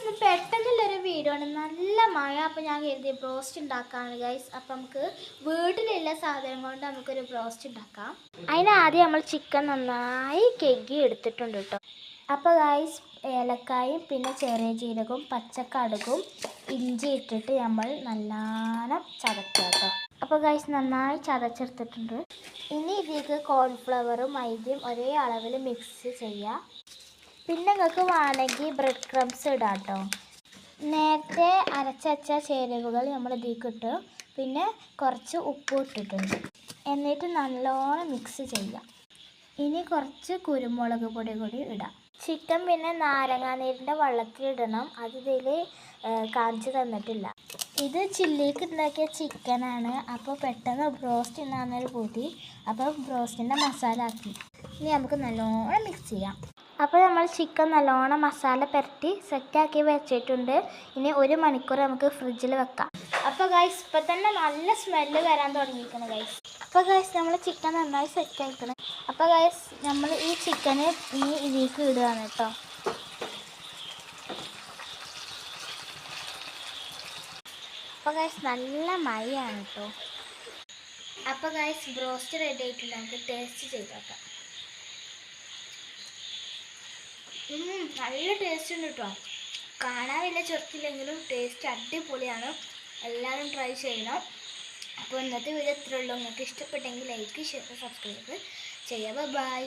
ഇന്ന് പെട്ടെന്നുള്ളൊരു വീഡിയോ ആണ്. നല്ല മഴ. അപ്പോൾ ഞാൻ കരുതി ബ്രോസ്റ്റ് ഉണ്ടാക്കാണ് ഗൈസ്. അപ്പോൾ നമുക്ക് വീട്ടിലുള്ള സാധനം കൊണ്ട് നമുക്കൊരു ബ്രോസ്റ്റ് ഉണ്ടാക്കാം. അതിനാദ്യം നമ്മൾ ചിക്കൻ നന്നായി കഴുകി എടുത്തിട്ടുണ്ട് കേട്ടോ. അപ്പോൾ ഗൈസ് ഏലക്കായും പിന്നെ ചെറിയ ജീരകവും പച്ചക്കടുകും ഇഞ്ചി ഇട്ടിട്ട് നമ്മൾ നല്ലോണം ചതക്കുക കേട്ടോ. അപ്പോൾ ഗൈസ് നന്നായി ചതച്ചെടുത്തിട്ടുണ്ട്. ഇനി ഇതിലേക്ക് കോൺഫ്ലവറും മൈദയും ഒരേ അളവിൽ മിക്സ് ചെയ്യുക. പിന്നെ നിങ്ങൾക്ക് വേണമെങ്കിൽ ബ്രെഡ് ക്രംസ് ഇടാം കേട്ടോ. നേരത്തെ അരച്ചച്ച ചേരുവകൾ നമ്മൾ ഇതിലേക്ക് ഇട്ടു. പിന്നെ കുറച്ച് ഉപ്പ് ഇട്ടിട്ടുണ്ട്. എന്നിട്ട് നല്ലോണം മിക്സ് ചെയ്യാം. ഇനി കുറച്ച് കുരുമുളക് പൊടി കൂടി ഇടാം. ചിക്കൻ പിന്നെ നാരങ്ങാനീരിൻ്റെ വെള്ളത്തിലിടണം. അത് ഇതിൽ കാണിച്ചു തന്നിട്ടില്ല. ഇത് ചില്ലിക്ക് ഉണ്ടാക്കിയ ചിക്കനാണ്. അപ്പോൾ പെട്ടെന്ന് ബ്രോസ്റ്റ് ഉണ്ടാകുന്നൊരു കൂട്ടി. അപ്പോൾ ബ്രോസ്റ്റിൻ്റെ മസാല ആക്കി. ഇനി നമുക്ക് നല്ലോണം മിക്സ് ചെയ്യാം. അപ്പോൾ നമ്മൾ ചിക്കൻ നല്ലോണം മസാല പുരട്ടി സെറ്റാക്കി വെച്ചിട്ടുണ്ട്. ഇനി 1 മണിക്കൂർ നമുക്ക് ഫ്രിഡ്ജിൽ വെക്കാം. അപ്പോൾ ഗൈസ് ഇപ്പം തന്നെ നല്ല സ്മെല്ല് വരാൻ തുടങ്ങിയിരിക്കണം ഗൈസ്. അപ്പോൾ ഗൈസ് നമ്മൾ ചിക്കൻ നന്നായി സെറ്റാക്കണം. അപ്പോൾ ഗൈസ് നമ്മൾ ഈ ചിക്കന് ഇനി ഇതിലേക്ക് ഇടുകയാണ് കേട്ടോ. അപ്പോൾ ഗൈസ് നല്ല മഴയാണ് കേട്ടോ. അപ്പോൾ ഗൈസ് ബ്രോസ്റ്റ് റെഡി ആയിട്ടുണ്ട്. നമുക്ക് ടേസ്റ്റ് ചെയ്ത് നോക്കാം. നല്ല ടേസ്റ്റ് ഉണ്ട് കേട്ടോ. കാണാൻ വലിയ ചെറുക്കില്ലെങ്കിലും ടേസ്റ്റ് അടിപൊളിയാണ്. എല്ലാവരും ട്രൈ ചെയ്യണം. അപ്പോൾ ഇന്നത്തെ വീഡിയോ ഇത്രയേ ഉള്ളൂ. നിങ്ങൾക്ക് ഇഷ്ടപ്പെട്ടെങ്കിൽ ലൈക്ക് ഷെയർ സബ്സ്ക്രൈബ് ചെയ്യുക. ബൈ.